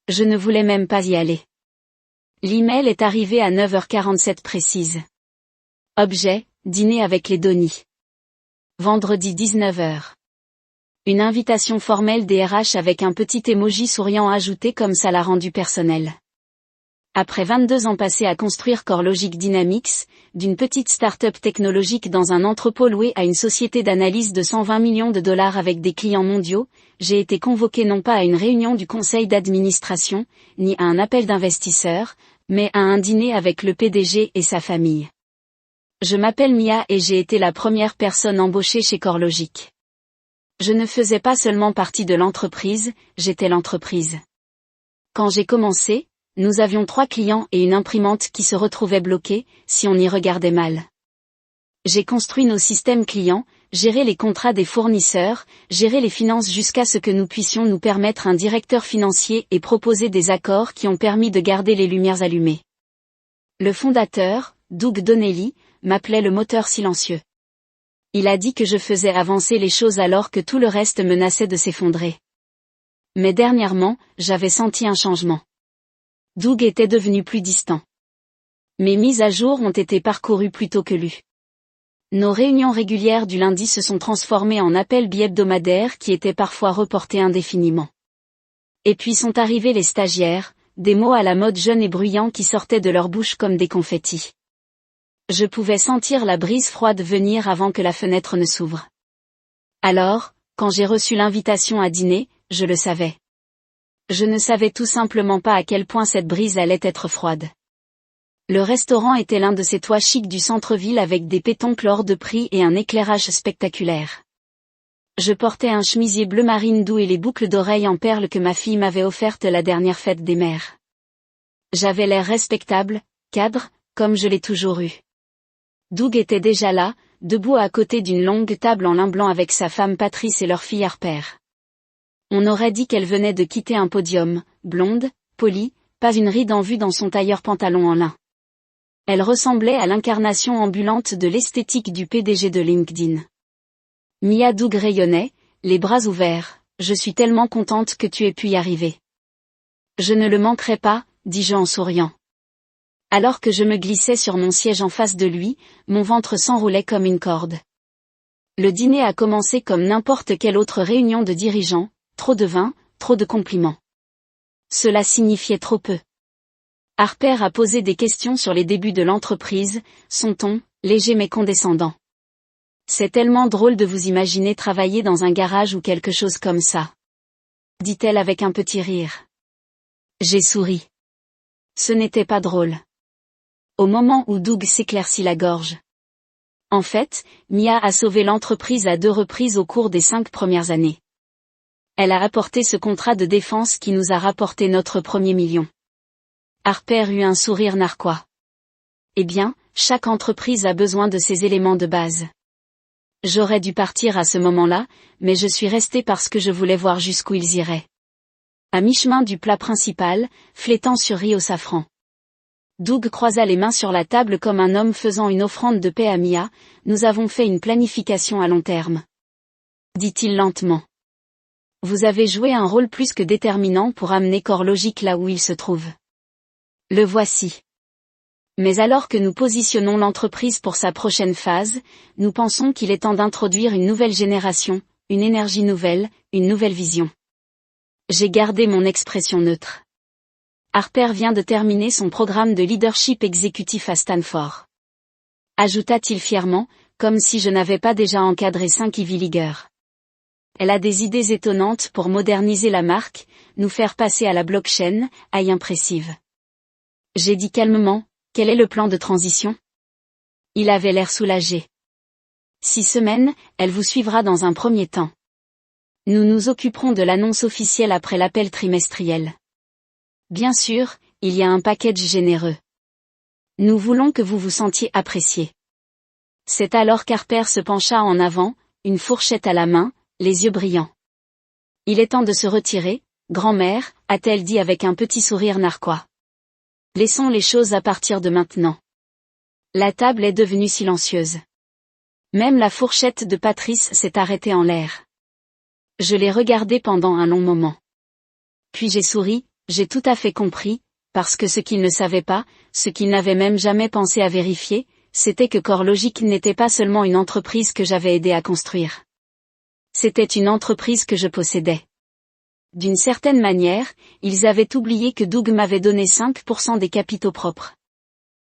Je ne voulais même pas y aller. L'email est arrivé à 9h47 précise. Objet, dîner avec les Donnie. Vendredi 19h. Une invitation formelle des RH avec un petit emoji souriant ajouté comme ça l'a rendu personnel. Après 22 ans passés à construire CoreLogic Dynamics, d'une petite start-up technologique dans un entrepôt loué à une société d'analyse de 120 millions de dollars avec des clients mondiaux, j'ai été convoqué non pas à une réunion du conseil d'administration, ni à un appel d'investisseurs, mais à un dîner avec le PDG et sa famille. Je m'appelle Mia et j'ai été la première personne embauchée chez CoreLogic. Je ne faisais pas seulement partie de l'entreprise, j'étais l'entreprise. Quand j'ai commencé, nous avions 3 clients et une imprimante qui se retrouvaient bloqués, si on y regardait mal. J'ai construit nos systèmes clients, géré les contrats des fournisseurs, géré les finances jusqu'à ce que nous puissions nous permettre un directeur financier et proposer des accords qui ont permis de garder les lumières allumées. Le fondateur, Doug Donnelly, m'appelait le moteur silencieux. Il a dit que je faisais avancer les choses alors que tout le reste menaçait de s'effondrer. Mais dernièrement, j'avais senti un changement. Doug était devenu plus distant. Mes mises à jour ont été parcourues plutôt que lues. Nos réunions régulières du lundi se sont transformées en appels bi-hebdomadaires qui étaient parfois reportés indéfiniment. Et puis sont arrivés les stagiaires, des mots à la mode jeunes et bruyants qui sortaient de leur bouche comme des confettis. Je pouvais sentir la brise froide venir avant que la fenêtre ne s'ouvre. Alors, quand j'ai reçu l'invitation à dîner, je le savais. Je ne savais tout simplement pas à quel point cette brise allait être froide. Le restaurant était l'un de ces toits chics du centre-ville avec des pétoncles hors de prix et un éclairage spectaculaire. Je portais un chemisier bleu marine doux et les boucles d'oreilles en perles que ma fille m'avait offertes la dernière fête des mères. J'avais l'air respectable, cadre, comme je l'ai toujours eu. Doug était déjà là, debout à côté d'une longue table en lin blanc avec sa femme Patrice et leur fille Harper. On aurait dit qu'elle venait de quitter un podium, blonde, polie, pas une ride en vue dans son tailleur pantalon en lin. Elle ressemblait à l'incarnation ambulante de l'esthétique du PDG de LinkedIn. Mia. Doug rayonnait, les bras ouverts, « Je suis tellement contente que tu aies pu y arriver. » « Je ne le manquerai pas, » dis-je en souriant. Alors que je me glissais sur mon siège en face de lui, mon ventre s'enroulait comme une corde. Le dîner a commencé comme n'importe quelle autre réunion de dirigeants, trop de vin, trop de compliments. Cela signifiait trop peu. Harper a posé des questions sur les débuts de l'entreprise, son ton, léger mais condescendant. C'est tellement drôle de vous imaginer travailler dans un garage ou quelque chose comme ça. Dit-elle avec un petit rire. J'ai souri. Ce n'était pas drôle. Au moment où Doug s'éclaircit la gorge. En fait, Mia a sauvé l'entreprise à 2 reprises au cours des 5 premières années. Elle a apporté ce contrat de défense qui nous a rapporté notre premier million. Harper eut un sourire narquois. Eh bien, chaque entreprise a besoin de ces éléments de base. J'aurais dû partir à ce moment-là, mais je suis restée parce que je voulais voir jusqu'où ils iraient. À mi-chemin du plat principal, flétant sur riz au safran. Doug croisa les mains sur la table comme un homme faisant une offrande de paix à Mia, « Nous avons fait une planification à long terme. » dit-il lentement. Vous avez joué un rôle plus que déterminant pour amener CoreLogic là où il se trouve. Le voici. Mais alors que nous positionnons l'entreprise pour sa prochaine phase, nous pensons qu'il est temps d'introduire une nouvelle génération, une énergie nouvelle, une nouvelle vision. J'ai gardé mon expression neutre. Harper vient de terminer son programme de leadership exécutif à Stanford. Ajouta-t-il fièrement, comme si je n'avais pas déjà encadré 5 Ivy Leaguers. Elle a des idées étonnantes pour moderniser la marque, nous faire passer à la blockchain, AI impressive. J'ai dit calmement, quel est le plan de transition? Il avait l'air soulagé. 6 semaines, elle vous suivra dans un premier temps. Nous nous occuperons de l'annonce officielle après l'appel trimestriel. Bien sûr, il y a un package généreux. Nous voulons que vous vous sentiez apprécié. C'est alors qu'Harper se pencha en avant, une fourchette à la main, les yeux brillants. Il est temps de se retirer, grand-mère, a-t-elle dit avec un petit sourire narquois. Laissons les choses à partir de maintenant. La table est devenue silencieuse. Même la fourchette de Patrice s'est arrêtée en l'air. Je l'ai regardé pendant un long moment. Puis j'ai souri, J'ai tout à fait compris, parce que ce qu'il ne savait pas, ce qu'il n'avait même jamais pensé à vérifier, c'était que CoreLogic n'était pas seulement une entreprise que j'avais aidé à construire. C'était une entreprise que je possédais. D'une certaine manière, ils avaient oublié que Doug m'avait donné 5% des capitaux propres.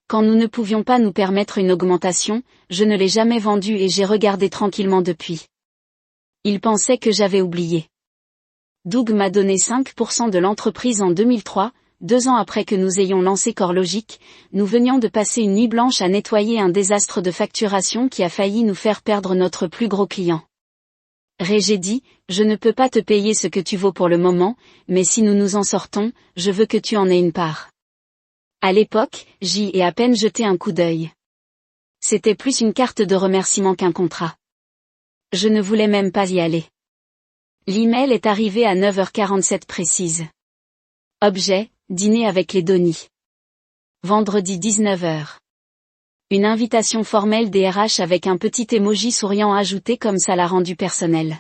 Quand nous ne pouvions pas nous permettre une augmentation, je ne l'ai jamais vendu et j'ai regardé tranquillement depuis. Ils pensaient que j'avais oublié. Doug m'a donné 5% de l'entreprise en 2003, 2 ans après que nous ayons lancé CoreLogic, nous venions de passer une nuit blanche à nettoyer un désastre de facturation qui a failli nous faire perdre notre plus gros client. Ray, j'ai dit, je ne peux pas te payer ce que tu vaux pour le moment, mais si nous nous en sortons, je veux que tu en aies une part. À l'époque, j'y ai à peine jeté un coup d'œil. C'était plus une carte de remerciement qu'un contrat. Je ne voulais même pas y aller. L'email est arrivé à 9h47 précise. Objet, dîner avec les Donnie. Vendredi 19h. Une invitation formelle des RH avec un petit emoji souriant ajouté comme ça l'a rendu personnel.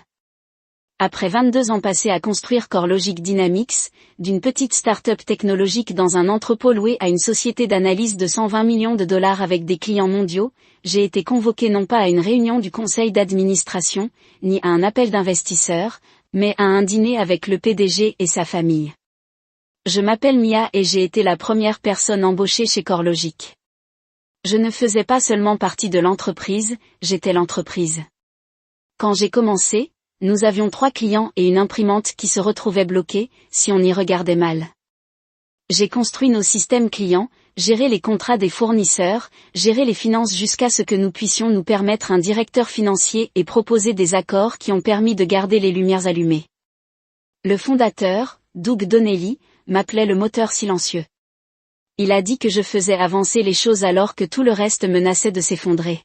Après 22 ans passés à construire CoreLogic Dynamics, d'une petite start-up technologique dans un entrepôt loué à une société d'analyse de 120 millions de dollars avec des clients mondiaux, j'ai été convoqué non pas à une réunion du conseil d'administration, ni à un appel d'investisseurs, mais à un dîner avec le PDG et sa famille. Je m'appelle Mia et j'ai été la première personne embauchée chez CoreLogic. Je ne faisais pas seulement partie de l'entreprise, j'étais l'entreprise. Quand j'ai commencé, nous avions 3 clients et une imprimante qui se retrouvaient bloqués, si on y regardait mal. J'ai construit nos systèmes clients, géré les contrats des fournisseurs, géré les finances jusqu'à ce que nous puissions nous permettre un directeur financier et proposer des accords qui ont permis de garder les lumières allumées. Le fondateur, Doug Donnelly, m'appelait le moteur silencieux. Il a dit que je faisais avancer les choses alors que tout le reste menaçait de s'effondrer.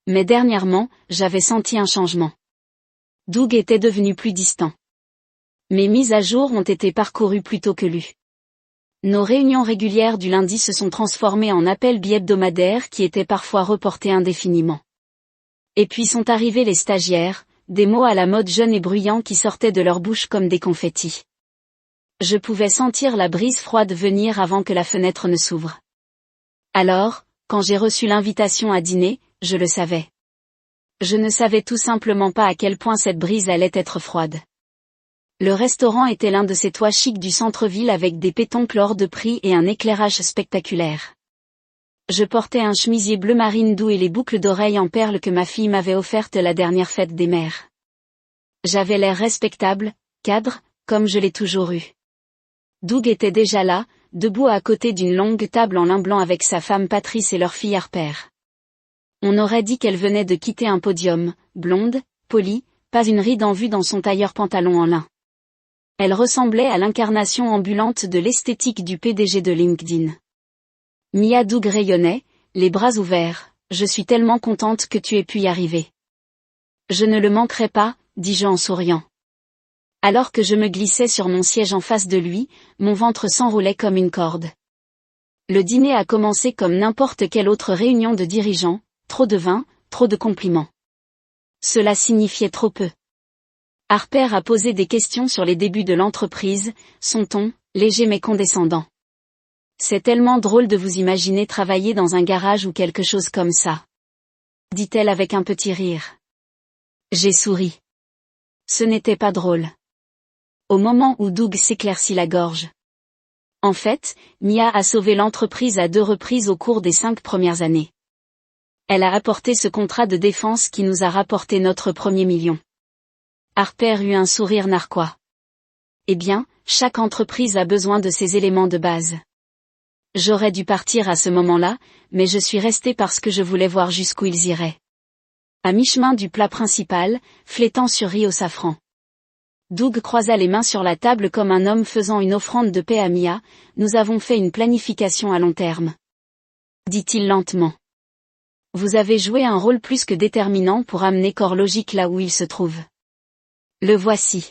Mais dernièrement, j'avais senti un changement. Doug était devenu plus distant. Mes mises à jour ont été parcourues plutôt que lues. Nos réunions régulières du lundi se sont transformées en appels bi-hebdomadaires qui étaient parfois reportés indéfiniment. Et puis sont arrivés les stagiaires, des mots à la mode jeunes et bruyants qui sortaient de leur bouche comme des confettis. Je pouvais sentir la brise froide venir avant que la fenêtre ne s'ouvre. Alors, quand j'ai reçu l'invitation à dîner, je le savais. Je ne savais tout simplement pas à quel point cette brise allait être froide. Le restaurant était l'un de ces toits chics du centre-ville avec des pétoncles hors de prix et un éclairage spectaculaire. Je portais un chemisier bleu marine doux et les boucles d'oreilles en perles que ma fille m'avait offertes la dernière fête des mères. J'avais l'air respectable, cadre, comme je l'ai toujours eu. Doug était déjà là, debout à côté d'une longue table en lin blanc avec sa femme Patrice et leur fille Harper. On aurait dit qu'elle venait de quitter un podium, blonde, polie, pas une ride en vue dans son tailleur pantalon en lin. Elle ressemblait à l'incarnation ambulante de l'esthétique du PDG de LinkedIn. Mia. Doug rayonnait, les bras ouverts, je suis tellement contente que tu aies pu y arriver. Je ne le manquerai pas, dis-je en souriant. Alors que je me glissais sur mon siège en face de lui, mon ventre s'enroulait comme une corde. Le dîner a commencé comme n'importe quelle autre réunion de dirigeants, trop de vin, trop de compliments. Cela signifiait trop peu. Harper a posé des questions sur les débuts de l'entreprise, son ton, léger mais condescendant. C'est tellement drôle de vous imaginer travailler dans un garage ou quelque chose comme ça. Dit-elle avec un petit rire. J'ai souri. Ce n'était pas drôle. Au moment où Doug s'éclaircit la gorge. En fait, Mia a sauvé l'entreprise à 2 reprises au cours des 5 premières années. Elle a apporté ce contrat de défense qui nous a rapporté notre premier million. Harper eut un sourire narquois. Eh bien, chaque entreprise a besoin de ces éléments de base. J'aurais dû partir à ce moment-là, mais je suis restée parce que je voulais voir jusqu'où ils iraient. À mi-chemin du plat principal, flétant sur riz au safran. Doug croisa les mains sur la table comme un homme faisant une offrande de paix à Mia, nous avons fait une planification à long terme. Dit-il lentement. Vous avez joué un rôle plus que déterminant pour amener CoreLogic là où il se trouve. Le voici.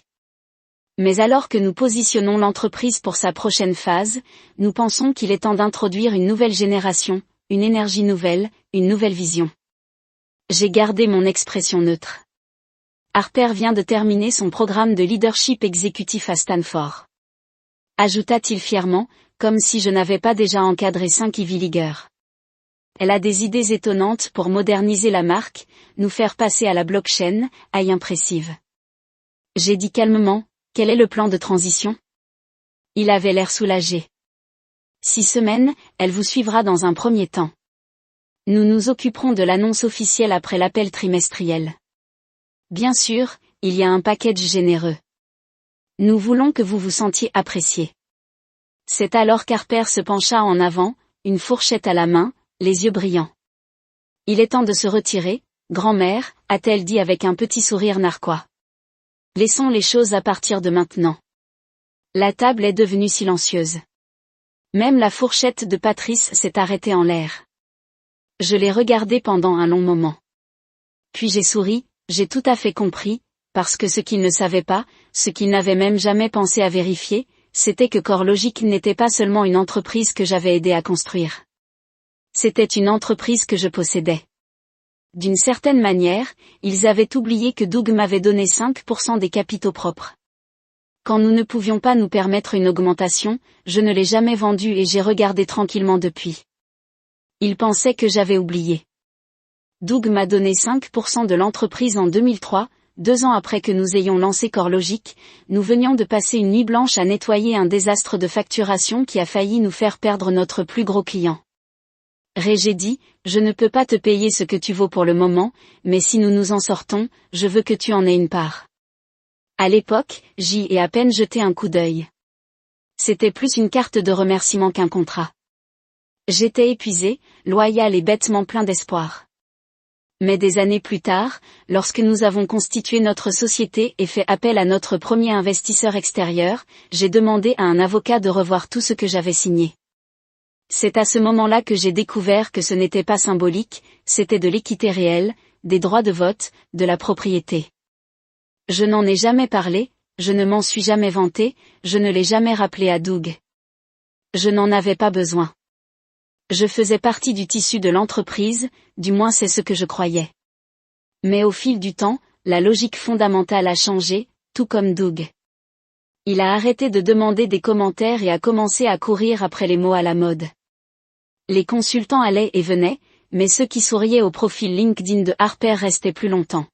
Mais alors que nous positionnons l'entreprise pour sa prochaine phase, nous pensons qu'il est temps d'introduire une nouvelle génération, une énergie nouvelle, une nouvelle vision. J'ai gardé mon expression neutre. Harper vient de terminer son programme de leadership exécutif à Stanford. ajouta-t-il fièrement, comme si je n'avais pas déjà encadré 5 Ivy Leaguers. Elle a des idées étonnantes pour moderniser la marque, nous faire passer à la blockchain, AI impressive. J'ai dit calmement, quel est le plan de transition? Il avait l'air soulagé. 6 semaines, elle vous suivra dans un premier temps. Nous nous occuperons de l'annonce officielle après l'appel trimestriel. Bien sûr, il y a un package généreux. Nous voulons que vous vous sentiez apprécié. C'est alors qu'Harper se pencha en avant, une fourchette à la main, les yeux brillants. Il est temps de se retirer, grand-mère, a-t-elle dit avec un petit sourire narquois. Laissons les choses à partir de maintenant. La table est devenue silencieuse. Même la fourchette de Patrice s'est arrêtée en l'air. Je l'ai regardé pendant un long moment. Puis j'ai souri, j'ai tout à fait compris, parce que ce qu'il ne savait pas, ce qu'il n'avait même jamais pensé à vérifier, c'était que CoreLogic n'était pas seulement une entreprise que j'avais aidé à construire. C'était une entreprise que je possédais. D'une certaine manière, ils avaient oublié que Doug m'avait donné 5% des capitaux propres. Quand nous ne pouvions pas nous permettre une augmentation, je ne l'ai jamais vendu et j'ai regardé tranquillement depuis. Ils pensaient que j'avais oublié. Doug m'a donné 5% de l'entreprise en 2003, 2 ans après que nous ayons lancé CoreLogic, nous venions de passer une nuit blanche à nettoyer un désastre de facturation qui a failli nous faire perdre notre plus gros client. J'ai dit, je ne peux pas te payer ce que tu vaux pour le moment, mais si nous nous en sortons, je veux que tu en aies une part. À l'époque, j'y ai à peine jeté un coup d'œil. C'était plus une carte de remerciement qu'un contrat. J'étais épuisé, loyal et bêtement plein d'espoir. Mais des années plus tard, lorsque nous avons constitué notre société et fait appel à notre premier investisseur extérieur, j'ai demandé à un avocat de revoir tout ce que j'avais signé. C'est à ce moment-là que j'ai découvert que ce n'était pas symbolique, c'était de l'équité réelle, des droits de vote, de la propriété. Je n'en ai jamais parlé, je ne m'en suis jamais vanté, je ne l'ai jamais rappelé à Doug. Je n'en avais pas besoin. Je faisais partie du tissu de l'entreprise, du moins c'est ce que je croyais. Mais au fil du temps, la logique fondamentale a changé, tout comme Doug. Il a arrêté de demander des commentaires et a commencé à courir après les mots à la mode. Les consultants allaient et venaient, mais ceux qui souriaient au profil LinkedIn de Harper restaient plus longtemps.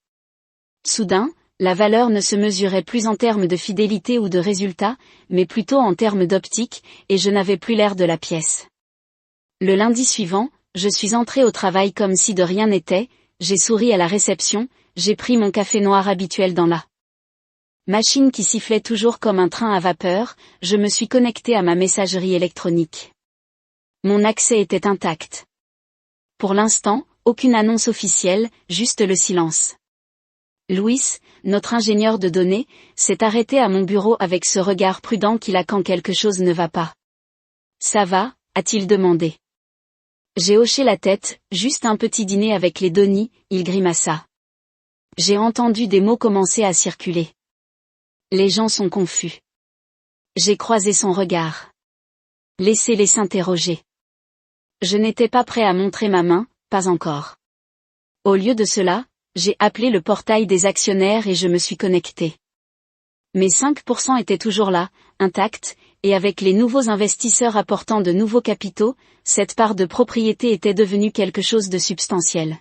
Soudain, la valeur ne se mesurait plus en termes de fidélité ou de résultats, mais plutôt en termes d'optique, et je n'avais plus l'air de la pièce. Le lundi suivant, je suis entré au travail comme si de rien n'était, j'ai souri à la réception, j'ai pris mon café noir habituel dans la machine qui sifflait toujours comme un train à vapeur, je me suis connecté à ma messagerie électronique. Mon accès était intact. Pour l'instant, aucune annonce officielle, juste le silence. Louis, notre ingénieur de données, s'est arrêté à mon bureau avec ce regard prudent qu'il a quand quelque chose ne va pas. Ça va, a-t-il demandé. J'ai hoché la tête, juste un petit dîner avec les Donnie, il grimaça. J'ai entendu des mots commencer à circuler. Les gens sont confus. J'ai croisé son regard. Laissez-les s'interroger. Je n'étais pas prêt à montrer ma main, pas encore. Au lieu de cela, j'ai appelé le portail des actionnaires et je me suis connecté. Mes 5% étaient toujours là, intacts, et avec les nouveaux investisseurs apportant de nouveaux capitaux, cette part de propriété était devenue quelque chose de substantiel.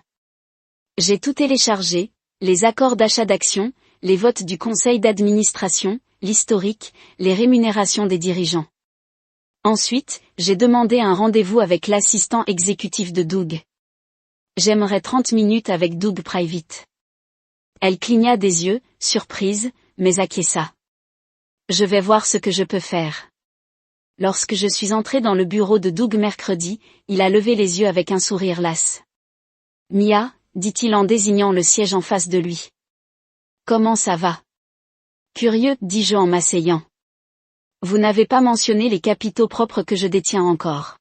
J'ai tout téléchargé, les accords d'achat d'actions, les votes du conseil d'administration, l'historique, les rémunérations des dirigeants. Ensuite, j'ai demandé un rendez-vous avec l'assistant exécutif de Doug. J'aimerais 30 minutes avec Doug Private. Elle cligna des yeux, surprise, mais acquiesça. Je vais voir ce que je peux faire. Lorsque je suis entré dans le bureau de Doug mercredi, il a levé les yeux avec un sourire las. Mia, dit-il en désignant le siège en face de lui. Comment ça va? Curieux, dis-je en m'asseyant. Vous n'avez pas mentionné les capitaux propres que je détiens encore.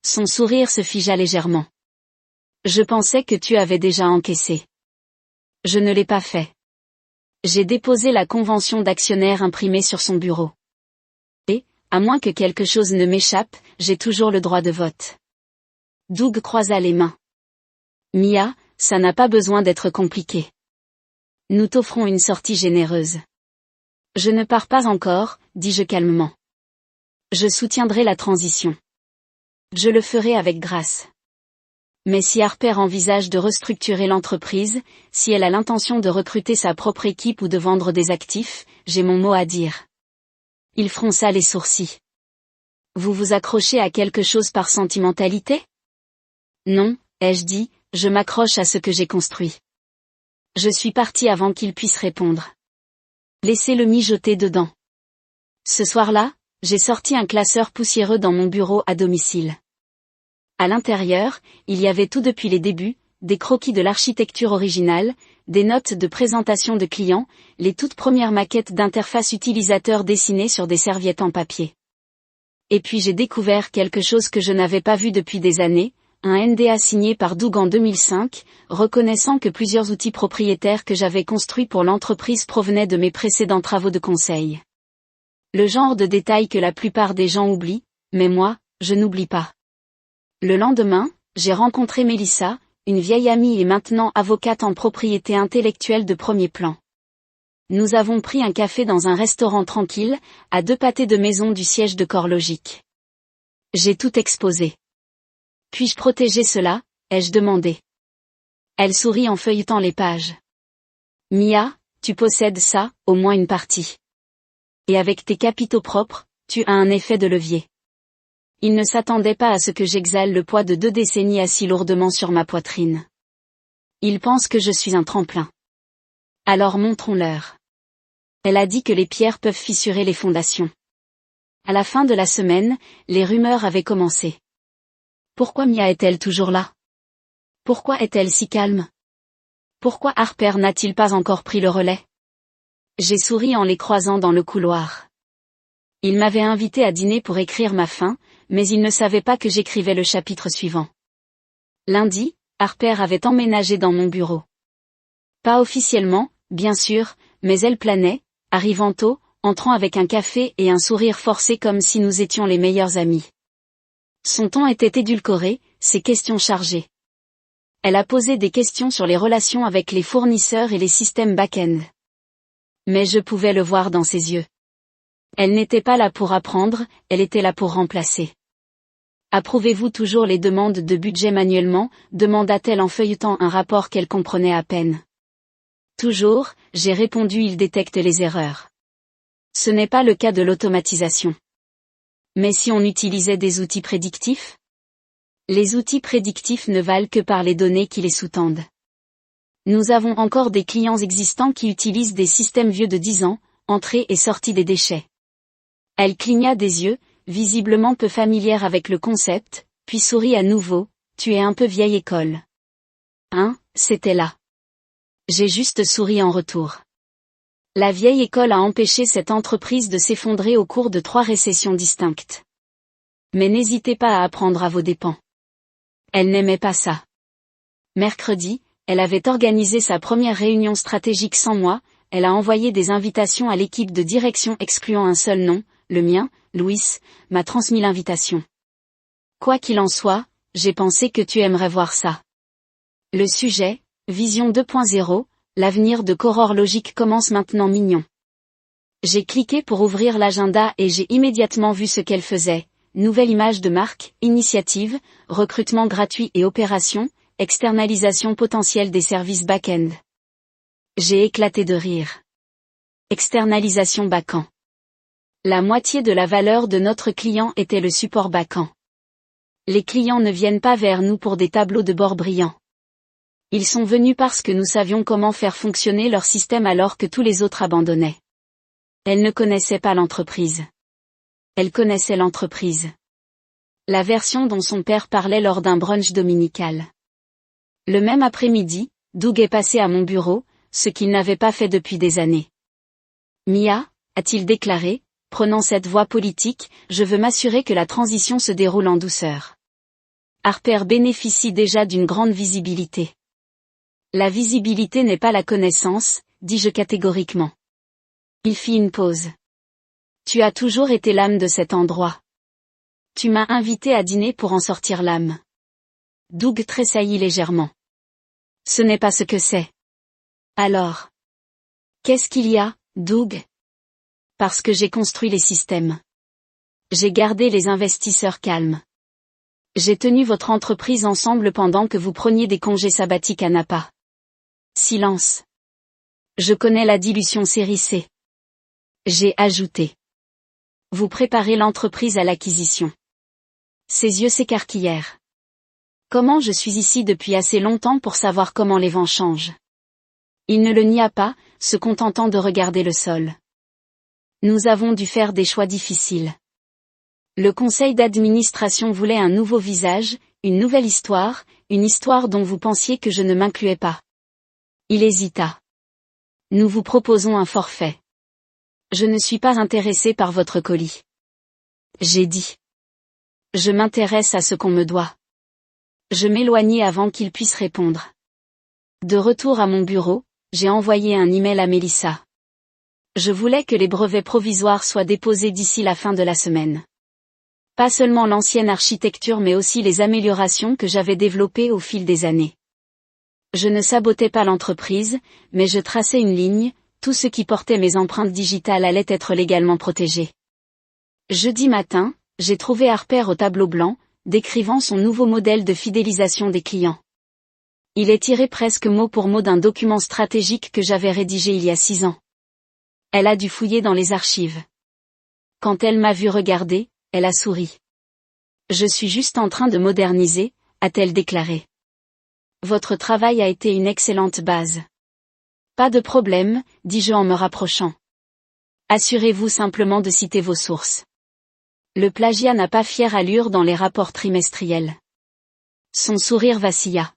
Son sourire se figea légèrement. Je pensais que tu avais déjà encaissé. Je ne l'ai pas fait. J'ai déposé la convention d'actionnaire imprimée sur son bureau. Et, à moins que quelque chose ne m'échappe, j'ai toujours le droit de vote. Doug croisa les mains. Mia, ça n'a pas besoin d'être compliqué. Nous t'offrons une sortie généreuse. Je ne pars pas encore, dis-je calmement. Je soutiendrai la transition. Je le ferai avec grâce. Mais si Harper envisage de restructurer l'entreprise, si elle a l'intention de recruter sa propre équipe ou de vendre des actifs, j'ai mon mot à dire. Il fronça les sourcils. Vous vous accrochez à quelque chose par sentimentalité? Non, ai-je dit, je m'accroche à ce que j'ai construit. Je suis parti avant qu'il puisse répondre. Laissez-le mijoter dedans. Ce soir-là, j'ai sorti un classeur poussiéreux dans mon bureau à domicile. À l'intérieur, il y avait tout depuis les débuts, des croquis de l'architecture originale, des notes de présentation de clients, les toutes premières maquettes d'interface utilisateur dessinées sur des serviettes en papier. Et puis j'ai découvert quelque chose que je n'avais pas vu depuis des années, un NDA signé par Doug en 2005, reconnaissant que plusieurs outils propriétaires que j'avais construits pour l'entreprise provenaient de mes précédents travaux de conseil. Le genre de détail que la plupart des gens oublient, mais moi, je n'oublie pas. Le lendemain, j'ai rencontré Mélissa, une vieille amie et maintenant avocate en propriété intellectuelle de premier plan. Nous avons pris un café dans un restaurant tranquille, à 2 pâtés de maison du siège de CoreLogic. J'ai tout exposé. Puis-je protéger cela, ai-je demandé. Elle sourit en feuilletant les pages. Mia, tu possèdes ça, au moins une partie. Et avec tes capitaux propres, tu as un effet de levier. Il ne s'attendait pas à ce que j'exhale le poids de 2 décennies assis lourdement sur ma poitrine. Il pense que je suis un tremplin. Alors montrons-leur. Elle a dit que les pierres peuvent fissurer les fondations. À la fin de la semaine, les rumeurs avaient commencé. Pourquoi Mia est-elle toujours là? Pourquoi est-elle si calme? Pourquoi Harper n'a-t-il pas encore pris le relais? J'ai souri en les croisant dans le couloir. Il m'avait invité à dîner pour écrire ma fin, mais il ne savait pas que j'écrivais le chapitre suivant. Lundi, Harper avait emménagé dans mon bureau. Pas officiellement, bien sûr, mais elle planait, arrivant tôt, entrant avec un café et un sourire forcé comme si nous étions les meilleurs amis. Son ton était édulcoré, ses questions chargées. Elle a posé des questions sur les relations avec les fournisseurs et les systèmes back-end. Mais je pouvais le voir dans ses yeux. Elle n'était pas là pour apprendre, elle était là pour remplacer. Approuvez-vous toujours les demandes de budget manuellement, demanda-t-elle en feuilletant un rapport qu'elle comprenait à peine. Toujours, j'ai répondu, il détecte les erreurs. Ce n'est pas le cas de l'automatisation. Mais si on utilisait des outils prédictifs? Les outils prédictifs ne valent que par les données qui les sous-tendent. Nous avons encore des clients existants qui utilisent des systèmes vieux de 10 ans, entrée et sortie des déchets. Elle cligna des yeux, visiblement peu familière avec le concept, puis sourit à nouveau, tu es un peu vieille école. Hein, c'était là. J'ai juste souri en retour. La vieille école a empêché cette entreprise de s'effondrer au cours de 3 récessions distinctes. Mais n'hésitez pas à apprendre à vos dépens. Elle n'aimait pas ça. Mercredi, elle avait organisé sa première réunion stratégique sans moi, elle a envoyé des invitations à l'équipe de direction excluant un seul nom, le mien, Louis, m'a transmis l'invitation. Quoi qu'il en soit, j'ai pensé que tu aimerais voir ça. Le sujet, Vision 2.0, l'avenir de CoreLogic commence maintenant mignon. J'ai cliqué pour ouvrir l'agenda et j'ai immédiatement vu ce qu'elle faisait, nouvelle image de marque, initiative, recrutement gratuit et opération, externalisation potentielle des services back-end. J'ai éclaté de rire. Externalisation back-end. La moitié de la valeur de notre client était le support back-end. Les clients ne viennent pas vers nous pour des tableaux de bord brillants. Ils sont venus parce que nous savions comment faire fonctionner leur système alors que tous les autres abandonnaient. Elle ne connaissait pas l'entreprise. Elle connaissait l'entreprise. La version dont son père parlait lors d'un brunch dominical. Le même après-midi, Doug est passé à mon bureau, ce qu'il n'avait pas fait depuis des années. Mia, a-t-il déclaré, prenant cette voix politique, je veux m'assurer que la transition se déroule en douceur. Harper bénéficie déjà d'une grande visibilité. La visibilité n'est pas la connaissance, dis-je catégoriquement. Il fit une pause. Tu as toujours été l'âme de cet endroit. Tu m'as invité à dîner pour en sortir l'âme. Doug tressaillit légèrement. Ce n'est pas ce que c'est. Alors. Qu'est-ce qu'il y a, Doug? Parce que j'ai construit les systèmes. J'ai gardé les investisseurs calmes. J'ai tenu votre entreprise ensemble pendant que vous preniez des congés sabbatiques à Napa. Silence. Je connais la dilution série C. J'ai ajouté. Vous préparez l'entreprise à l'acquisition. Ses yeux s'écarquillèrent. Comment je suis ici depuis assez longtemps pour savoir comment les vents changent. Il ne le nia pas, se contentant de regarder le sol. Nous avons dû faire des choix difficiles. Le conseil d'administration voulait un nouveau visage, une nouvelle histoire, une histoire dont vous pensiez que je ne m'incluais pas. Il hésita. Nous vous proposons un forfait. Je ne suis pas intéressé par votre colis. J'ai dit. Je m'intéresse à ce qu'on me doit. Je m'éloignai avant qu'il puisse répondre. De retour à mon bureau, j'ai envoyé un email à Mélissa. Je voulais que les brevets provisoires soient déposés d'ici la fin de la semaine. Pas seulement l'ancienne architecture mais aussi les améliorations que j'avais développées au fil des années. Je ne sabotais pas l'entreprise, mais je traçais une ligne, tout ce qui portait mes empreintes digitales allait être légalement protégé. Jeudi matin, j'ai trouvé Harper au tableau blanc, décrivant son nouveau modèle de fidélisation des clients. Il est tiré presque mot pour mot d'un document stratégique que j'avais rédigé il y a 6 ans. Elle a dû fouiller dans les archives. Quand elle m'a vu regarder, elle a souri. Je suis juste en train de moderniser, a-t-elle déclaré. Votre travail a été une excellente base. Pas de problème, dis-je en me rapprochant. Assurez-vous simplement de citer vos sources. Le plagiat n'a pas fière allure dans les rapports trimestriels. Son sourire vacilla.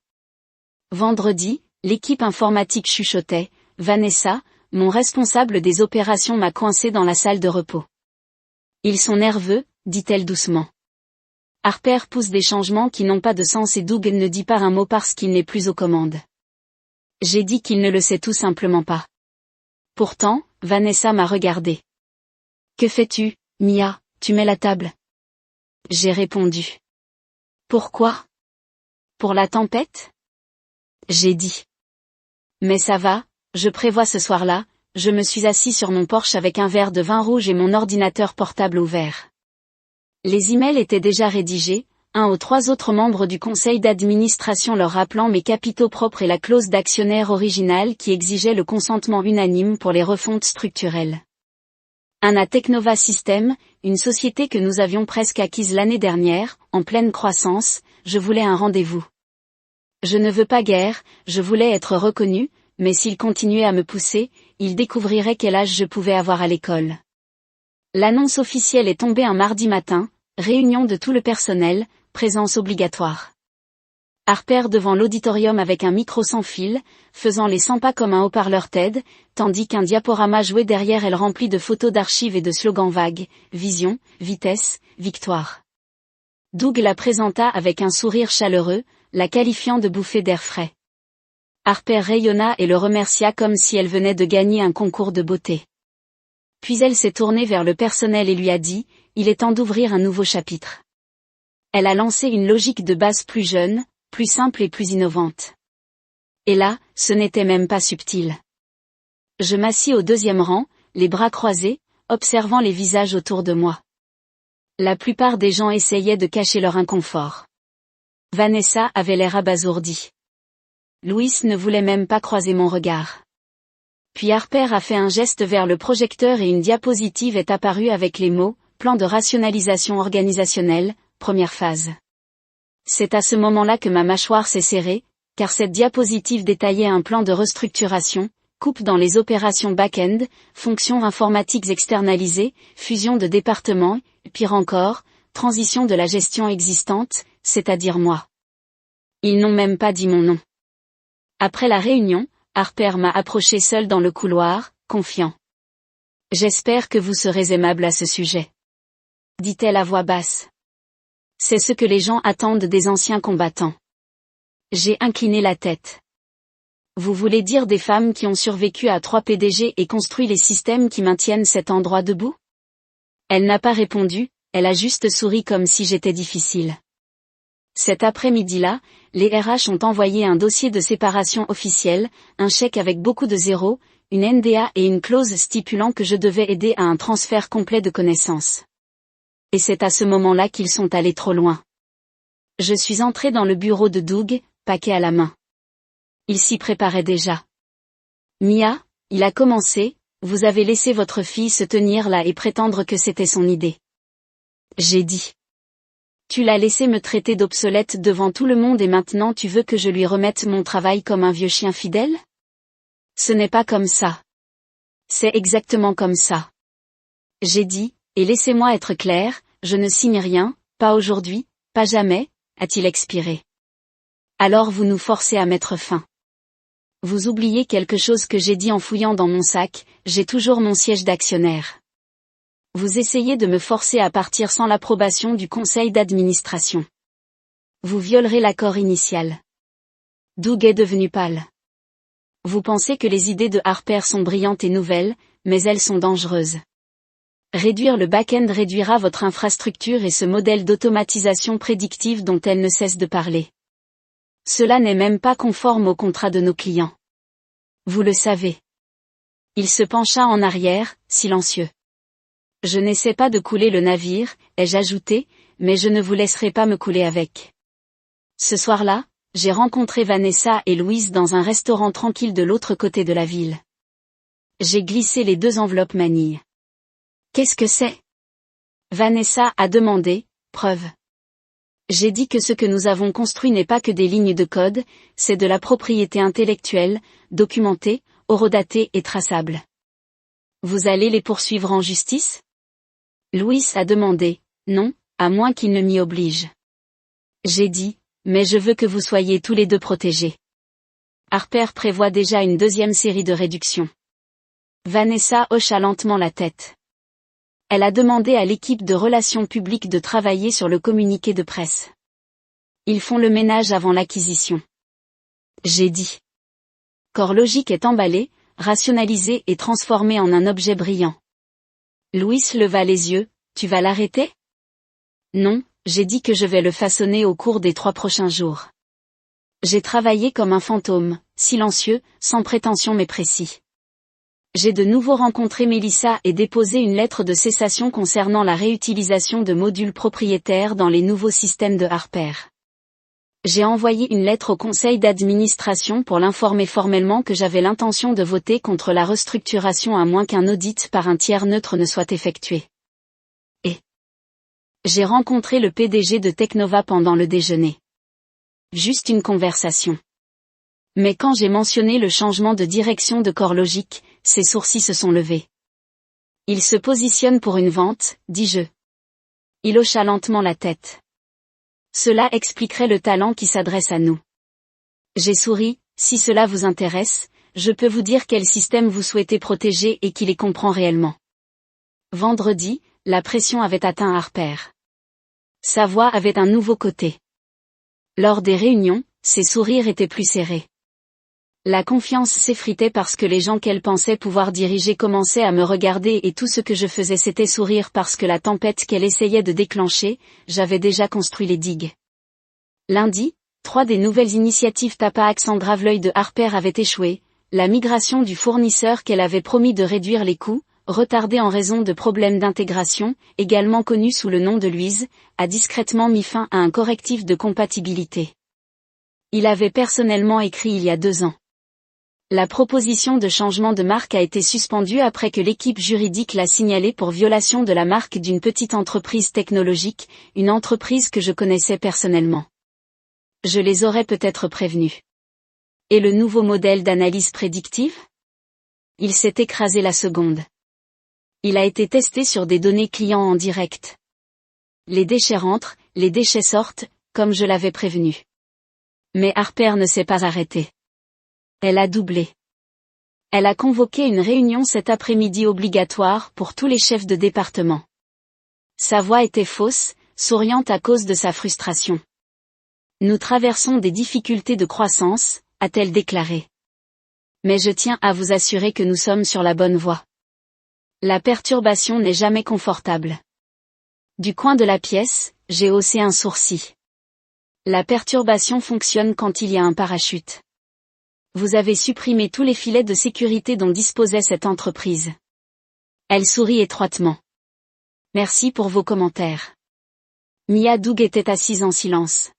Vendredi, l'équipe informatique chuchotait, Vanessa, mon responsable des opérations m'a coincé dans la salle de repos. Ils sont nerveux, dit-elle doucement. Harper pousse des changements qui n'ont pas de sens et Doug ne dit pas un mot parce qu'il n'est plus aux commandes. J'ai dit qu'il ne le sait tout simplement pas. Pourtant, Vanessa m'a regardé. Que fais-tu, Mia, tu mets la table? J'ai répondu. Pourquoi? Pour la tempête? J'ai dit. Mais ça va, je prévois ce soir-là, je me suis assis sur mon porche avec un verre de vin rouge et mon ordinateur portable ouvert. Les emails étaient déjà rédigés, un aux 3 autres membres du conseil d'administration leur rappelant mes capitaux propres et la clause d'actionnaire originale qui exigeait le consentement unanime pour les refontes structurelles. Un à Technova Systems, une société que nous avions presque acquise l'année dernière, en pleine croissance, je voulais un rendez-vous. Je ne veux pas guère, je voulais être reconnu, mais s'il continuait à me pousser, il découvrirait quel âge je pouvais avoir à l'école. L'annonce officielle est tombée un mardi matin, réunion de tout le personnel, présence obligatoire. Harper devant l'auditorium avec un micro sans fil, faisant les 100 pas comme un haut-parleur TED, tandis qu'un diaporama jouait derrière elle rempli de photos d'archives et de slogans vagues, vision, vitesse, victoire. Doug la présenta avec un sourire chaleureux, la qualifiant de bouffée d'air frais. Harper rayonna et le remercia comme si elle venait de gagner un concours de beauté. Puis elle s'est tournée vers le personnel et lui a dit, il est temps d'ouvrir un nouveau chapitre. Elle a lancé une logique de base plus jeune, plus simple et plus innovante. Et là, ce n'était même pas subtil. Je m'assis au 2e rang, les bras croisés, observant les visages autour de moi. La plupart des gens essayaient de cacher leur inconfort. Vanessa avait l'air abasourdie. Louis ne voulait même pas croiser mon regard. Puis Harper a fait un geste vers le projecteur et une diapositive est apparue avec les mots « Plan de rationalisation organisationnelle, première phase ». C'est à ce moment-là que ma mâchoire s'est serrée, car cette diapositive détaillait un plan de restructuration, coupe dans les opérations back-end, fonctions informatiques externalisées, fusion de départements, pire encore, transition de la gestion existante, c'est-à-dire moi. Ils n'ont même pas dit mon nom. Après la réunion, Harper m'a approché seul dans le couloir, confiant. « J'espère que vous serez aimable à ce sujet. » dit-elle à voix basse. C'est ce que les gens attendent des anciens combattants. J'ai incliné la tête. Vous voulez dire des femmes qui ont survécu à 3 PDG et construit les systèmes qui maintiennent cet endroit debout? Elle n'a pas répondu, elle a juste souri comme si j'étais difficile. Cet après-midi-là, les RH ont envoyé un dossier de séparation officiel, un chèque avec beaucoup de zéros, une NDA et une clause stipulant que je devais aider à un transfert complet de connaissances. Et c'est à ce moment-là qu'ils sont allés trop loin. Je suis entré dans le bureau de Doug, paquet à la main. Il s'y préparait déjà. Mia, il a commencé, vous avez laissé votre fille se tenir là et prétendre que c'était son idée. J'ai dit. Tu l'as laissé me traiter d'obsolète devant tout le monde et maintenant tu veux que je lui remette mon travail comme un vieux chien fidèle? Ce n'est pas comme ça. C'est exactement comme ça. J'ai dit, et laissez-moi être clair, je ne signe rien, pas aujourd'hui, pas jamais, a-t-il expiré. Alors vous nous forcez à mettre fin. Vous oubliez quelque chose que j'ai dit en fouillant dans mon sac, j'ai toujours mon siège d'actionnaire. Vous essayez de me forcer à partir sans l'approbation du conseil d'administration. Vous violerez l'accord initial. Doug est devenu pâle. Vous pensez que les idées de Harper sont brillantes et nouvelles, mais elles sont dangereuses. Réduire le back-end réduira votre infrastructure et ce modèle d'automatisation prédictive dont elle ne cesse de parler. Cela n'est même pas conforme au contrat de nos clients. Vous le savez. Il se pencha en arrière, silencieux. Je n'essaie pas de couler le navire, ai-je ajouté, mais je ne vous laisserai pas me couler avec. Ce soir-là, j'ai rencontré Vanessa et Louise dans un restaurant tranquille de l'autre côté de la ville. J'ai glissé les 2 enveloppes manilles. Qu'est-ce que c'est? Vanessa a demandé, preuve. J'ai dit que ce que nous avons construit n'est pas que des lignes de code, c'est de la propriété intellectuelle, documentée, horodatée et traçable. Vous allez les poursuivre en justice? Louis a demandé, non, à moins qu'il ne m'y oblige. J'ai dit, mais je veux que vous soyez tous les deux protégés. Harper prévoit déjà une 2e série de réductions. Vanessa hocha lentement la tête. Elle a demandé à l'équipe de relations publiques de travailler sur le communiqué de presse. Ils font le ménage avant l'acquisition. J'ai dit. CoreLogic est emballé, rationalisé et transformé en un objet brillant. Louis leva les yeux, tu vas l'arrêter? Non, j'ai dit que je vais le façonner au cours des 3 prochains jours. J'ai travaillé comme un fantôme, silencieux, sans prétention mais précis. J'ai de nouveau rencontré Melissa et déposé une lettre de cessation concernant la réutilisation de modules propriétaires dans les nouveaux systèmes de Harper. J'ai envoyé une lettre au conseil d'administration pour l'informer formellement que j'avais l'intention de voter contre la restructuration à moins qu'un audit par un tiers neutre ne soit effectué. Et j'ai rencontré le PDG de Technova pendant le déjeuner. Juste une conversation. Mais quand j'ai mentionné le changement de direction de CoreLogic, ses sourcils se sont levés. Il se positionne pour une vente, dis-je. Il hocha lentement la tête. Cela expliquerait le talent qui s'adresse à nous. J'ai souri, si cela vous intéresse, je peux vous dire quel système vous souhaitez protéger et qui les comprend réellement. Vendredi, la pression avait atteint Harper. Sa voix avait un nouveau côté. Lors des réunions, ses sourires étaient plus serrés. La confiance s'effritait parce que les gens qu'elle pensait pouvoir diriger commençaient à me regarder et tout ce que je faisais c'était sourire parce que la tempête qu'elle essayait de déclencher, j'avais déjà construit les digues. Lundi, 3 des nouvelles initiatives Tapax en Graveleuil de Harper avaient échoué, la migration du fournisseur qu'elle avait promis de réduire les coûts, retardée en raison de problèmes d'intégration, également connu sous le nom de Louise, a discrètement mis fin à un correctif de compatibilité. Il avait personnellement écrit il y a 2 ans. La proposition de changement de marque a été suspendue après que l'équipe juridique l'a signalée pour violation de la marque d'une petite entreprise technologique, une entreprise que je connaissais personnellement. Je les aurais peut-être prévenus. Et le nouveau modèle d'analyse prédictive? Il s'est écrasé la seconde. Il a été testé sur des données clients en direct. Les déchets rentrent, les déchets sortent, comme je l'avais prévenu. Mais Harper ne s'est pas arrêté. Elle a doublé. Elle a convoqué une réunion cet après-midi obligatoire pour tous les chefs de département. Sa voix était fausse, souriante à cause de sa frustration. Nous traversons des difficultés de croissance, a-t-elle déclaré. Mais je tiens à vous assurer que nous sommes sur la bonne voie. La perturbation n'est jamais confortable. Du coin de la pièce, j'ai haussé un sourcil. La perturbation fonctionne quand il y a un parachute. Vous avez supprimé tous les filets de sécurité dont disposait cette entreprise. Elle sourit étroitement. Merci pour vos commentaires. Mia Doug était assise en silence.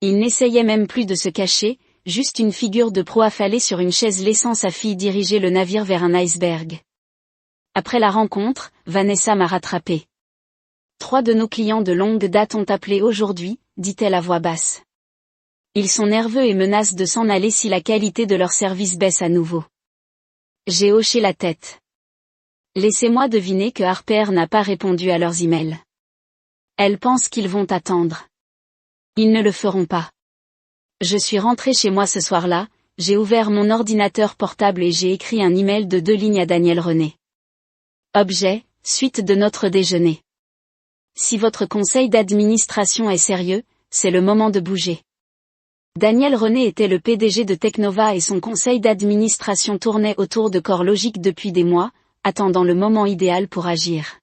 Il n'essayait même plus de se cacher, juste une figure de proie affalée sur une chaise laissant sa fille diriger le navire vers un iceberg. Après la rencontre, Vanessa m'a rattrapé. 3 de nos clients de longue date ont appelé aujourd'hui, dit-elle à voix basse. Ils sont nerveux et menacent de s'en aller si la qualité de leur service baisse à nouveau. J'ai hoché la tête. Laissez-moi deviner que Harper n'a pas répondu à leurs emails. Elle pense qu'ils vont attendre. Ils ne le feront pas. Je suis rentré chez moi ce soir-là, j'ai ouvert mon ordinateur portable et j'ai écrit un email de 2 lignes à Daniel René. Objet, suite de notre déjeuner. Si votre conseil d'administration est sérieux, c'est le moment de bouger. Daniel René était le PDG de Teknova et son conseil d'administration tournait autour de CoreLogic depuis des mois, attendant le moment idéal pour agir.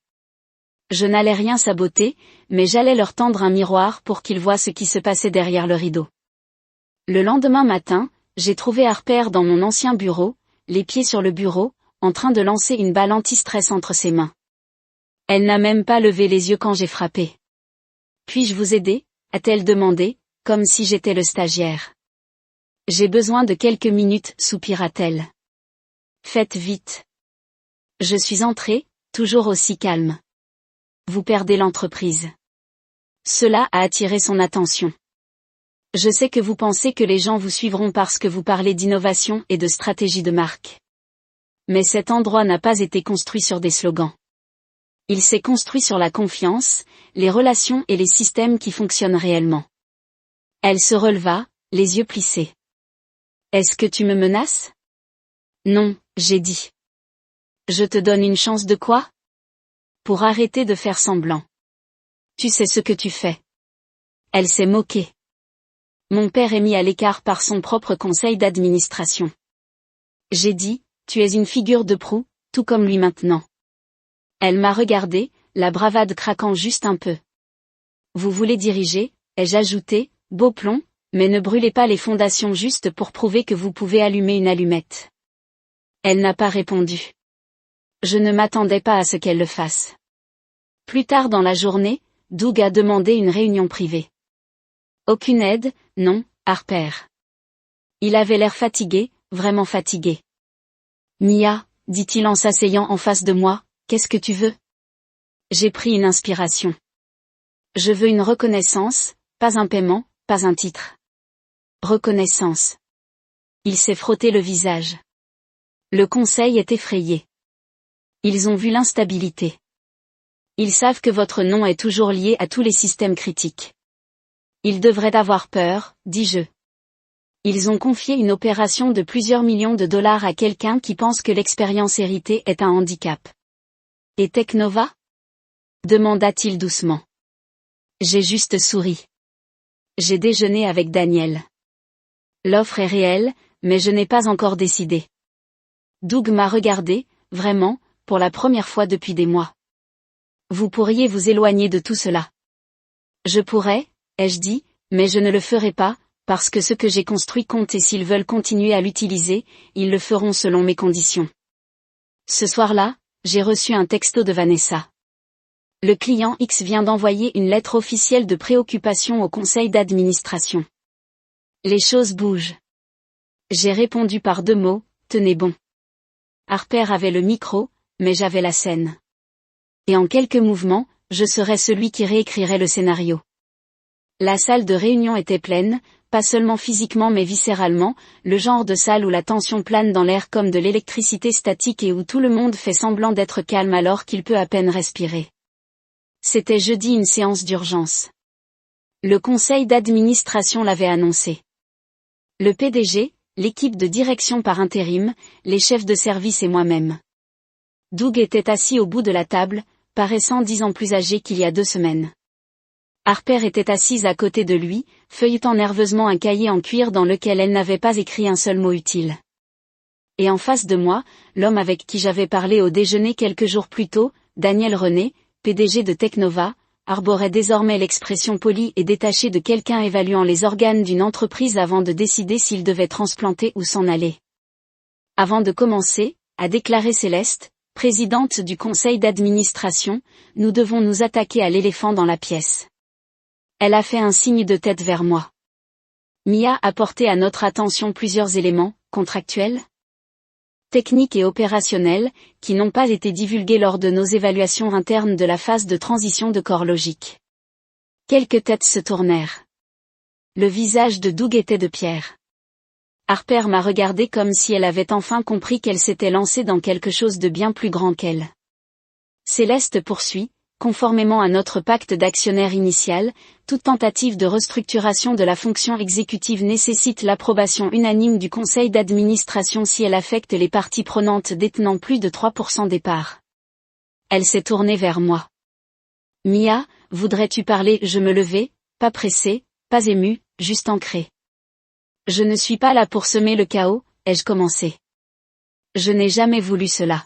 Je n'allais rien saboter, mais j'allais leur tendre un miroir pour qu'ils voient ce qui se passait derrière le rideau. Le lendemain matin, j'ai trouvé Harper dans mon ancien bureau, les pieds sur le bureau, en train de lancer une balle anti-stress entre ses mains. Elle n'a même pas levé les yeux quand j'ai frappé. Puis-je vous aider, a-t-elle demandé, comme si j'étais le stagiaire. J'ai besoin de quelques minutes, soupira-t-elle. Faites vite. Je suis entré, toujours aussi calme. Vous perdez l'entreprise. Cela a attiré son attention. Je sais que vous pensez que les gens vous suivront parce que vous parlez d'innovation et de stratégie de marque. Mais cet endroit n'a pas été construit sur des slogans. Il s'est construit sur la confiance, les relations et les systèmes qui fonctionnent réellement. Elle se releva, les yeux plissés. Est-ce que tu me menaces? Non, j'ai dit. Je te donne une chance de quoi? Pour arrêter de faire semblant. Tu sais ce que tu fais. Elle s'est moquée. Mon père est mis à l'écart par son propre conseil d'administration. J'ai dit, tu es une figure de proue, tout comme lui maintenant. Elle m'a regardé, la bravade craquant juste un peu. Vous voulez diriger, ai-je ajouté, beau plomb, mais ne brûlez pas les fondations juste pour prouver que vous pouvez allumer une allumette. Elle n'a pas répondu. Je ne m'attendais pas à ce qu'elle le fasse. Plus tard dans la journée, Doug a demandé une réunion privée. Aucune aide, non, Harper. Il avait l'air fatigué, vraiment fatigué. Mia, dit-il en s'asseyant en face de moi, qu'est-ce que tu veux? J'ai pris une inspiration. Je veux une reconnaissance, pas un paiement, pas un titre. Reconnaissance. Il s'est frotté le visage. Le conseil est effrayé. Ils ont vu l'instabilité. Ils savent que votre nom est toujours lié à tous les systèmes critiques. Ils devraient avoir peur, dis-je. Ils ont confié une opération de plusieurs millions de dollars à quelqu'un qui pense que l'expérience héritée est un handicap. Et Teknova? Demanda-t-il doucement. J'ai juste souri. J'ai déjeuné avec Daniel. L'offre est réelle, mais je n'ai pas encore décidé. Doug m'a regardé, vraiment, pour la première fois depuis des mois. Vous pourriez vous éloigner de tout cela. Je pourrais, ai-je dit, mais je ne le ferai pas, parce que ce que j'ai construit compte et s'ils veulent continuer à l'utiliser, ils le feront selon mes conditions. Ce soir-là, j'ai reçu un texto de Vanessa. Le client X vient d'envoyer une lettre officielle de préoccupation au conseil d'administration. Les choses bougent. J'ai répondu par 2 mots, tenez bon. Harper avait le micro, mais j'avais la scène. Et en quelques mouvements, je serais celui qui réécrirait le scénario. La salle de réunion était pleine, pas seulement physiquement mais viscéralement, le genre de salle où la tension plane dans l'air comme de l'électricité statique et où tout le monde fait semblant d'être calme alors qu'il peut à peine respirer. C'était jeudi une séance d'urgence. Le conseil d'administration l'avait annoncé. Le PDG, l'équipe de direction par intérim, les chefs de service et moi-même. Doug était assis au bout de la table, paraissant 10 ans plus âgé qu'il y a 2 semaines. Harper était assise à côté de lui, feuilletant nerveusement un cahier en cuir dans lequel elle n'avait pas écrit un seul mot utile. Et en face de moi, l'homme avec qui j'avais parlé au déjeuner quelques jours plus tôt, Daniel René, PDG de Teknova, arborait désormais l'expression polie et détachée de quelqu'un évaluant les organes d'une entreprise avant de décider s'il devait transplanter ou s'en aller. Avant de commencer, a déclaré Céleste, Présidente du conseil d'administration, nous devons nous attaquer à l'éléphant dans la pièce. Elle a fait un signe de tête vers moi. Mia a porté à notre attention plusieurs éléments, contractuels, techniques et opérationnels, qui n'ont pas été divulgués lors de nos évaluations internes de la phase de transition de CoreLogic. Quelques têtes se tournèrent. Le visage de Doug était de pierre. Harper m'a regardé comme si elle avait enfin compris qu'elle s'était lancée dans quelque chose de bien plus grand qu'elle. Céleste poursuit, conformément à notre pacte d'actionnaire initial, toute tentative de restructuration de la fonction exécutive nécessite l'approbation unanime du conseil d'administration si elle affecte les parties prenantes détenant plus de 3% des parts. Elle s'est tournée vers moi. Mia, voudrais-tu parler? Je me levai, pas pressée, pas émue, juste ancrée. Je ne suis pas là pour semer le chaos, ai-je commencé. Je n'ai jamais voulu cela.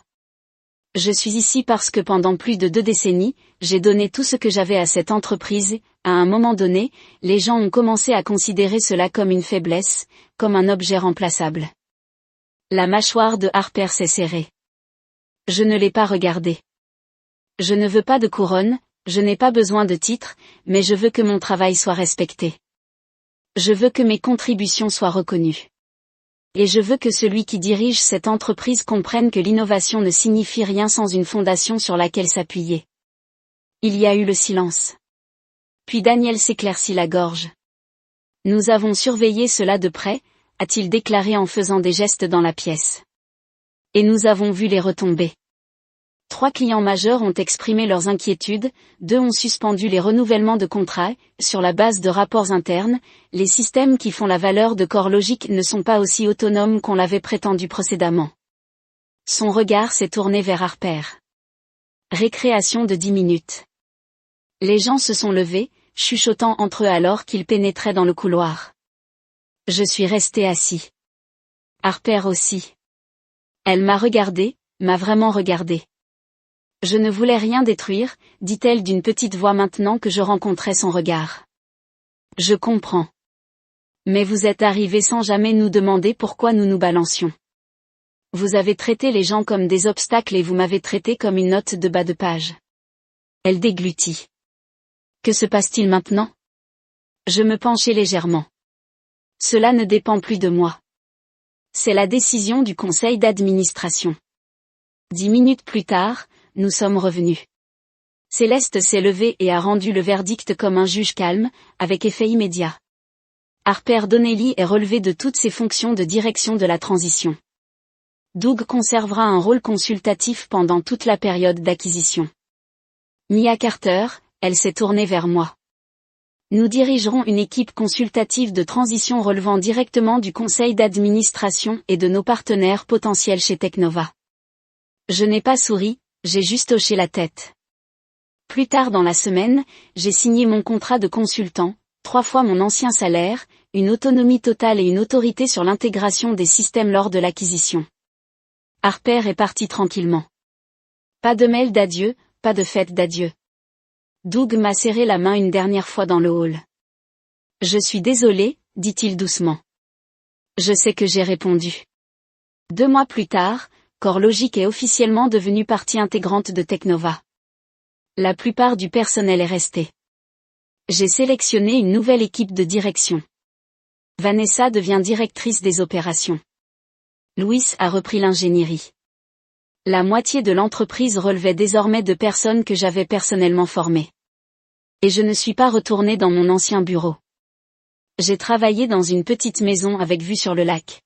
Je suis ici parce que pendant plus de 2 décennies, j'ai donné tout ce que j'avais à cette entreprise, à un moment donné, les gens ont commencé à considérer cela comme une faiblesse, comme un objet remplaçable. La mâchoire de Harper s'est serrée. Je ne l'ai pas regardé. Je ne veux pas de couronne, je n'ai pas besoin de titre, mais je veux que mon travail soit respecté. Je veux que mes contributions soient reconnues. Et je veux que celui qui dirige cette entreprise comprenne que l'innovation ne signifie rien sans une fondation sur laquelle s'appuyer. Il y a eu le silence. Puis Daniel s'éclaircit la gorge. Nous avons surveillé cela de près, a-t-il déclaré en faisant des gestes dans la pièce. Et nous avons vu les retombées. 3 clients majeurs ont exprimé leurs inquiétudes, 2 ont suspendu les renouvellements de contrats, sur la base de rapports internes, les systèmes qui font la valeur de CoreLogic ne sont pas aussi autonomes qu'on l'avait prétendu précédemment. Son regard s'est tourné vers Harper. Récréation de 10 minutes. Les gens se sont levés, chuchotant entre eux alors qu'ils pénétraient dans le couloir. Je suis resté assis. Harper aussi. Elle m'a regardé, m'a vraiment regardé. Je ne voulais rien détruire, dit-elle d'une petite voix maintenant que je rencontrais son regard. Je comprends. Mais vous êtes arrivé sans jamais nous demander pourquoi nous nous balancions. Vous avez traité les gens comme des obstacles et vous m'avez traité comme une note de bas de page. Elle déglutit. Que se passe-t-il maintenant? Je me penchai légèrement. Cela ne dépend plus de moi. C'est la décision du conseil d'administration. 10 minutes plus tard, nous sommes revenus. Céleste s'est levée et a rendu le verdict comme un juge calme, avec effet immédiat. Harper Donnelly est relevé de toutes ses fonctions de direction de la transition. Doug conservera un rôle consultatif pendant toute la période d'acquisition. Mia Carter, elle s'est tournée vers moi. Nous dirigerons une équipe consultative de transition relevant directement du conseil d'administration et de nos partenaires potentiels chez Teknova. Je n'ai pas souri, j'ai juste hoché la tête. Plus tard dans la semaine, j'ai signé mon contrat de consultant, 3 fois mon ancien salaire, une autonomie totale et une autorité sur l'intégration des systèmes lors de l'acquisition. Harper est parti tranquillement. Pas de mail d'adieu, pas de fête d'adieu. Doug m'a serré la main une dernière fois dans le hall. Je suis désolé, dit-il doucement. Je sais que j'ai répondu. 2 mois plus tard, CoreLogic est officiellement devenue partie intégrante de Teknova. La plupart du personnel est resté. J'ai sélectionné une nouvelle équipe de direction. Vanessa devient directrice des opérations. Louis a repris l'ingénierie. La moitié de l'entreprise relevait désormais de personnes que j'avais personnellement formées. Et je ne suis pas retourné dans mon ancien bureau. J'ai travaillé dans une petite maison avec vue sur le lac.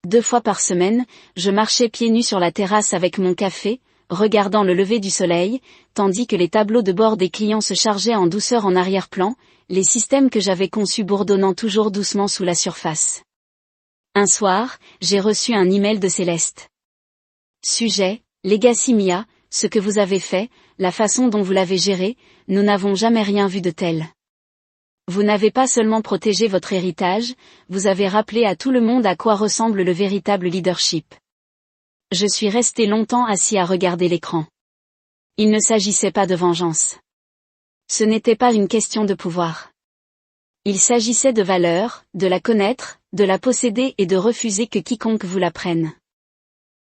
2 fois par semaine, je marchais pieds nus sur la terrasse avec mon café, regardant le lever du soleil, tandis que les tableaux de bord des clients se chargeaient en douceur en arrière-plan, les systèmes que j'avais conçus bourdonnant toujours doucement sous la surface. Un soir, j'ai reçu un email de Céleste. Sujet, Legacy Mia, ce que vous avez fait, la façon dont vous l'avez géré, nous n'avons jamais rien vu de tel. Vous n'avez pas seulement protégé votre héritage, vous avez rappelé à tout le monde à quoi ressemble le véritable leadership. Je suis resté longtemps assis à regarder l'écran. Il ne s'agissait pas de vengeance. Ce n'était pas une question de pouvoir. Il s'agissait de valeur, de la connaître, de la posséder et de refuser que quiconque vous la prenne.